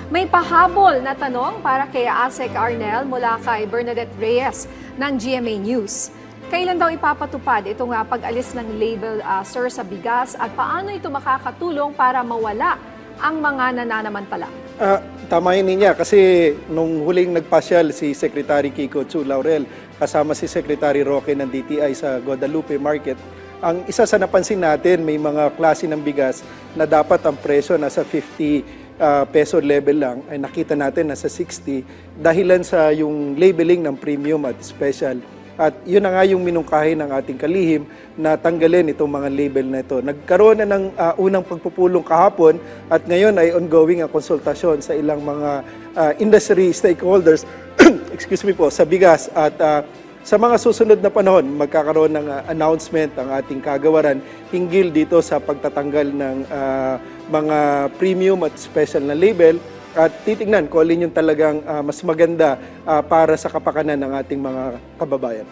May pahabol na tanong para kay Asek Arnel mula kay Bernadette Reyes ng GMA News. Kailan daw ipapatupad itong pag-alis ng label sir sa bigas at paano ito makakatulong para mawala ang mga nananamantala? Tama yun niya kasi nung huling nagpasyal si Secretary Kiko Chu Laurel kasama si Secretary Roque ng DTI sa Guadalupe Market, ang isa sa napansin natin may mga klase ng bigas na dapat ang presyo nasa 50 peso level lang ay nakita natin nasa 60 dahilan sa yung labeling ng premium at special. At yun na nga yung minungkahi ng ating kalihim na tanggalin itong mga label na ito. Nagkaroon na ng unang pagpupulong kahapon at ngayon ay ongoing ang konsultasyon sa ilang mga industry stakeholders excuse me po, sa bigas. At sa mga susunod na panahon, magkakaroon ng announcement ang ating kagawaran hinggil dito sa pagtatanggal ng mga premium at special na label at titingnan kung alin yung talagang mas maganda para sa kapakanan ng ating mga kababayan.